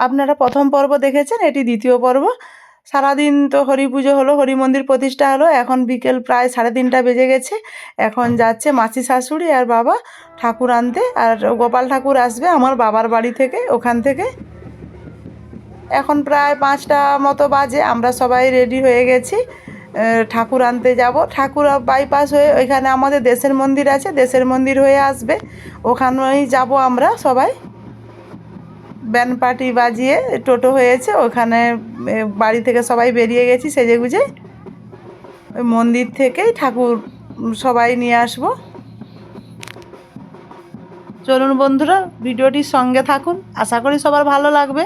আপনারা প্রথম পর্ব দেখেছেন, এটি দ্বিতীয় পর্ব। সারাদিন তো হরি পুজো হলো, হরি মন্দির প্রতিষ্ঠা হলো। এখন বিকেল প্রায় 3:30 বেজে গেছে। এখন যাচ্ছে মাসি শাশুড়ি আর বাবা ঠাকুর আনতে, আর গোপাল ঠাকুর আসবে আমার বাবার বাড়ি থেকে, ওখান থেকে। এখন প্রায় 5টা মতো বাজে, আমরা সবাই রেডি হয়ে গেছি ঠাকুর আনতে যাব। ঠাকুর বাইপাস হয়ে ওইখানে আমাদের দেশের মন্দির আছে, দেশের মন্দির হয়ে আসবে, ওখানেই যাব আমরা সবাই। ব্যান্ড পার্টি বাজিয়ে টোটো হয়েছে, ওখানে বাড়ি থেকে সবাই বেরিয়ে গেছি সেজেগুজে। ওই মন্দির থেকেই ঠাকুর সবাই নিয়ে আসব। চলুন বন্ধুরা, ভিডিওটির সঙ্গে থাকুন, আশা করি সবার ভালো লাগবে।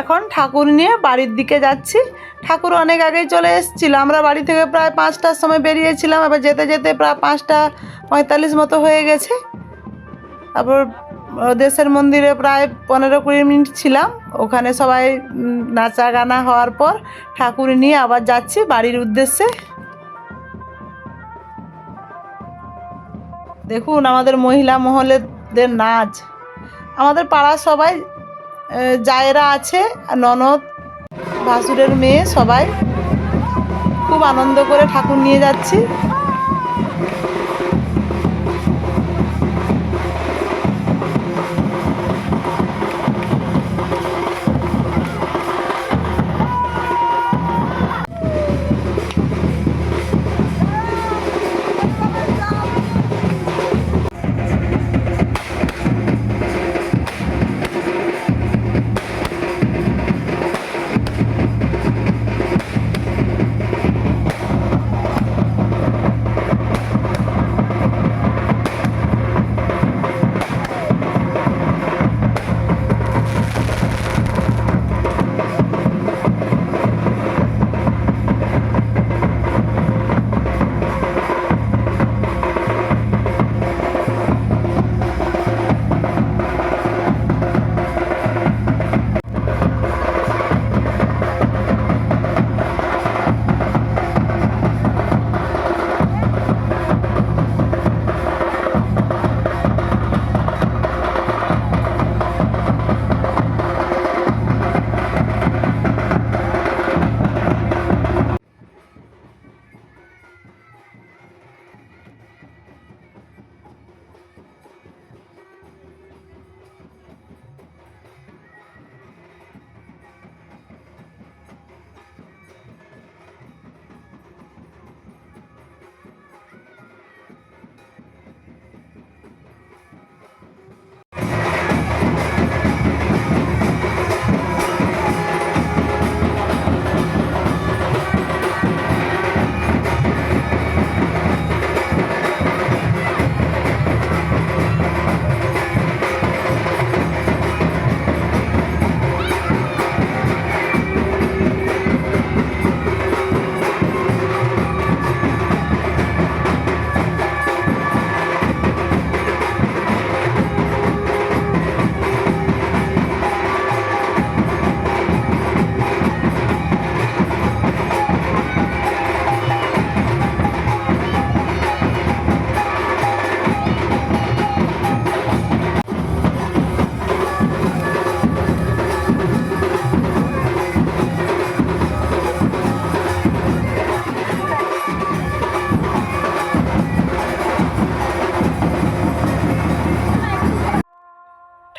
এখন ঠাকুর নিয়ে বাড়ির দিকে যাচ্ছি। ঠাকুর অনেক আগেই চলে এসেছিল, আমরা বাড়ি থেকে প্রায় 5টার সময় বেরিয়েছিলাম, এবার যেতে যেতে প্রায় 5টা 45 মতো হয়ে গেছে। তারপর দেশের মন্দিরে প্রায় 15-20 মিনিট ছিলাম, ওখানে সবাই নাচা গানা হওয়ার পর ঠাকুর নিয়ে আবার যাচ্ছি বাড়ির উদ্দেশ্যে। দেখুন আমাদের মহিলা মহলেদের নাচ, আমাদের পাড়ার সবাই জায়েরা আছে, ননদ, ভাসুরের মেয়ে, সবাই খুব আনন্দ করে ঠাকুর নিয়ে যাচ্ছি।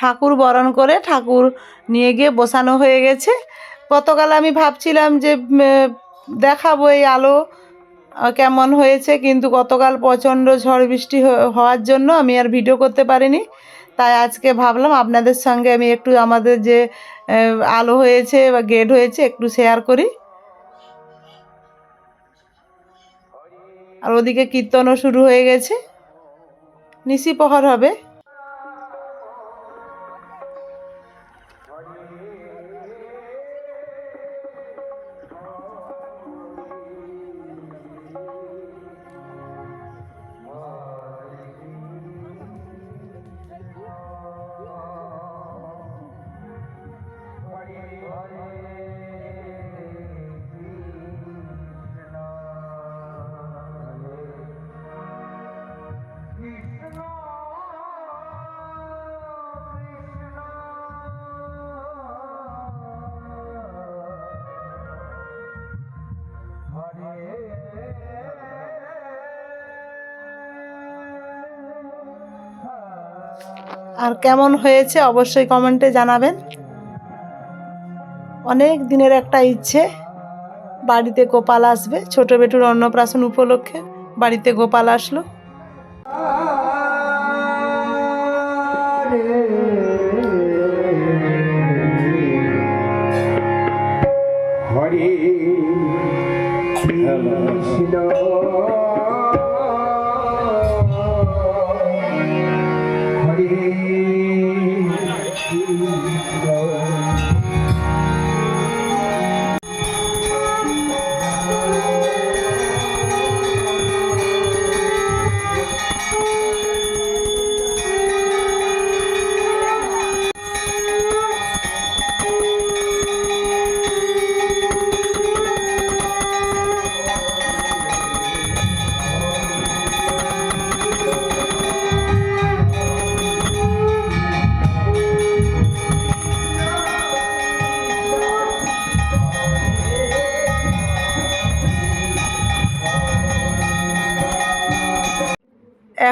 ঠাকুর বরণ করে ঠাকুর নিয়ে গিয়ে বসানো হয়ে গেছে। গতকাল আমি ভাবছিলাম যে দেখাবো এই আলো কেমন হয়েছে, কিন্তু গতকাল প্রচণ্ড ঝড় বৃষ্টি হওয়ার জন্য আমি আর ভিডিও করতে পারিনি। তাই আজকে ভাবলাম আপনাদের সঙ্গে আমি একটু আমাদের যে আলো হয়েছে বা গেট হয়েছে একটু শেয়ার করি। আর ওদিকে কীর্তনও শুরু হয়ে গেছে, নিশি প্রহর হবে। আর কেমন হয়েছে অবশ্যই কমেন্টে জানাবেন। অনেক দিনের একটা ইচ্ছে, বাড়িতে গোপাল আসবে। ছোট বেটুর অন্নপ্রাশন উপলক্ষে বাড়িতে গোপাল আসলো। হরে কৃষ্ণ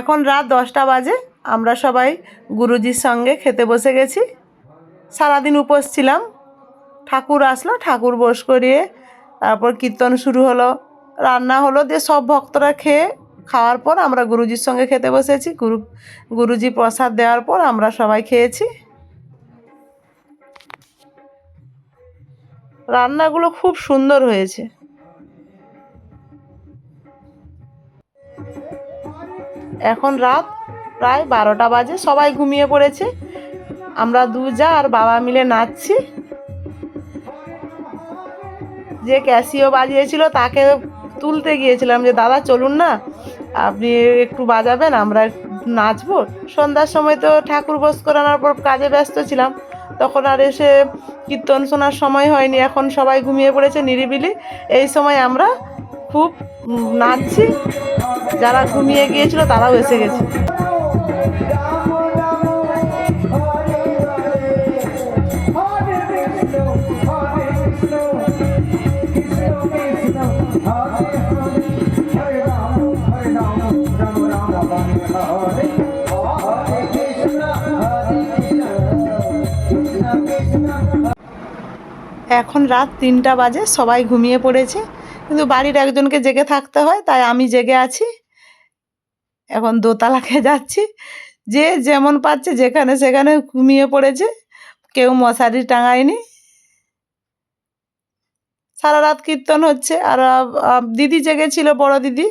এখন রাত 10টা বাজে। আমরা সবাই গুরুজির সঙ্গে খেতে বসে গেছি। সারাদিন উপোস ছিলাম। ঠাকুর আসলো, ঠাকুর বস করিয়ে তারপর কীর্তন শুরু হলো, রান্না হলো, দিয়ে সব ভক্তরা খাওয়ার পর আমরা গুরুজির সঙ্গে খেতে বসেছি। গুরুজি প্রসাদ দেওয়ার পর আমরা সবাই খেয়েছি। রান্নাগুলো খুব সুন্দর হয়েছে। এখন রাত প্রায় 12টা বাজে, সবাই ঘুমিয়ে পড়েছে। আমরা যা আর বাবা মিলে নাচছি। যে ক্যাসিও বাজিয়েছিল তাকে তুলতে গিয়েছিলাম যে দাদা চলুন না, আপনি একটু বাজাবেন, আমরা নাচবো। সন্ধ্যার সময় তো ঠাকুর বস করানোর পর কাজে ব্যস্ত ছিলাম, তখন আর এসে কীর্তন শোনার সময় হয়নি। এখন সবাই ঘুমিয়ে পড়েছে নিরিবিলি, এই সময় আমরা খুব নাচছি। যারা ঘুমিয়ে গিয়েছিল তারাও এসে গেছে। এখন রাত 3টা বাজে, সবাই ঘুমিয়ে পড়েছে, কিন্তু বাড়ির একজনকে জেগে থাকতে হয়, তাই আমি জেগে আছি। এখন দোতলাকে যাচ্ছি, যে যেমন পাচ্ছে যেখানে সেখানে ঘুমিয়ে পড়েছে, কেউ মশারি টাঙায়নি। সারা রাত কীর্তন হচ্ছে। আর দিদি জেগেছিল, বড় দিদি,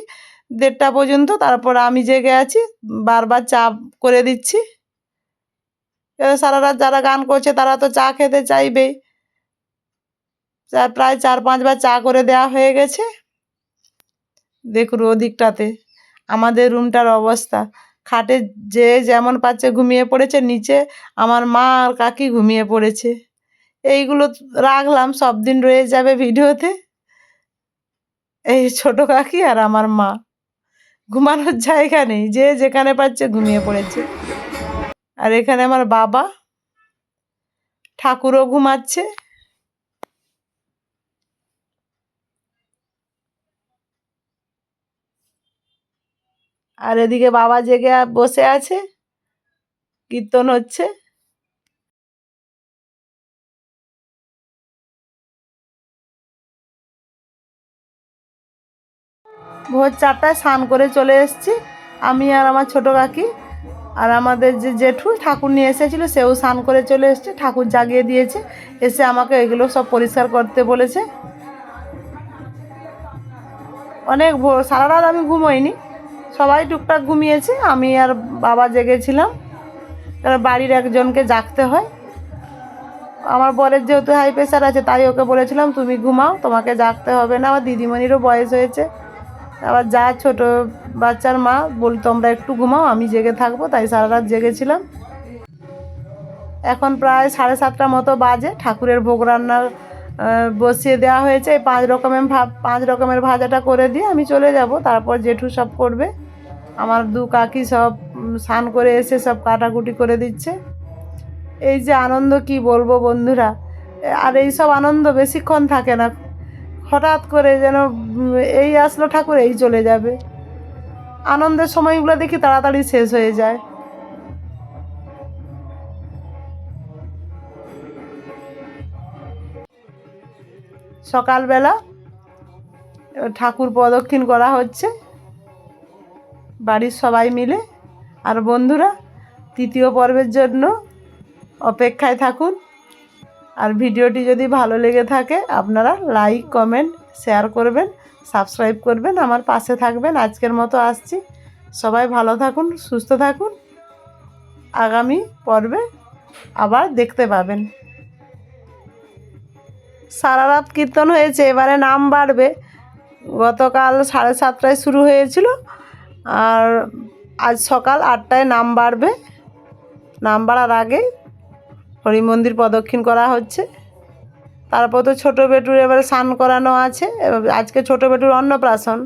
1:30টা পর্যন্ত। তারপর আমি জেগে আছি, বারবার চা করে দিচ্ছি। সারা রাত যারা গান করছে তারা তো চা খেতে চাইবেই। প্রায় 4-5 বার চা করে দেওয়া হয়ে গেছে। দেখুন ওদিকটাতে আমাদের রুমটার অবস্থা, খাটে যে যেমন পাচ্ছে ঘুমিয়ে পড়েছে, নিচে আমার মা আর কাকি ঘুমিয়ে পড়েছে। এইগুলো রাখলাম, সব দিন রয়ে যাবে ভিডিওতে। এই ছোট কাকি আর আমার মা, ঘুমানোর জায়গা নেই, যে যেখানে পাচ্ছে ঘুমিয়ে পড়েছে। আর এখানে আমার বাবা, ঠাকুরও ঘুমাচ্ছে। আর এদিকে বাবা জেগে বসে আছে, কীর্তন হচ্ছে। ভোর 4টায় স্নান করে চলে এসেছি আমি আর আমার ছোটো কাকি। আর আমাদের যে জেঠু ঠাকুর নিয়ে এসেছিলো সেও স্নান করে চলে এসেছে, ঠাকুর জাগিয়ে দিয়েছে, এসে আমাকে এগুলো সব পরিষ্কার করতে বলেছে। অনেক ভোর, সারা রাত আমি ঘুমোইনি, সবাই টুকটাক ঘুমিয়েছে, আমি আর বাবা জেগেছিলাম। কারণ বাড়ির একজনকে জাগতে হয়। আমার বরের যেহেতু হাই প্রেশার আছে তাই ওকে বলেছিলাম তুমি ঘুমাও, তোমাকে জাগতে হবে না। আমার দিদিমণিরও বয়স হয়েছে, আবার যা ছোটো বাচ্চার মা বল তোমরা একটু ঘুমাও, আমি জেগে থাকবো, তাই সারা রাত জেগেছিলাম। এখন প্রায় 7:30 মতো বাজে। ঠাকুরের ভোগ রান্নার বসিয়ে দেওয়া হয়েছে। এই 5 রকমের ভাজাটা করে দিয়ে আমি চলে যাব, তারপর জেঠু সব করবে। আমার 2 কাকি সব স্নান করে এসে সব কাটাকুটি করে দিচ্ছে। এই যে আনন্দ কি বলবো বন্ধুরা। আর এই সব আনন্দ বেশিক্ষণ থাকে না, হঠাৎ করে যেন এই আসলো ঠাকুর এই চলে যাবে। আনন্দের সময়গুলো দেখি তাড়াতাড়ি শেষ হয়ে যায়। সকালবেলা ঠাকুর প্রদক্ষিণ করা হচ্ছে বাড়ির সবাই মিলে। আর বন্ধুরা 3য় পর্বের জন্য অপেক্ষায় থাকুন। আর ভিডিওটি যদি ভালো লেগে থাকে আপনারা লাইক, কমেন্ট, শেয়ার করবেন, সাবস্ক্রাইব করবেন, আমার পাশে থাকবেন। আজকের মতো আসছি, সবাই ভালো থাকুন, সুস্থ থাকুন। আগামী পর্বে আবার দেখতে পাবেন। সারা রাত কীর্তন হয়েছে, এবারে নাম বাড়বে। গতকাল 7:30টায় শুরু হয়েছিল, আর আজ সকাল 8টায় নাম বাড়বে। নাম বাড়ার আগে হরি মন্দির প্রদক্ষিণ করা হচ্ছে। তারপর তো ছোটো বেটুর এবারে স্নান করানো আছে, আজকে ছোটো বেটুর অন্নপ্রাশন।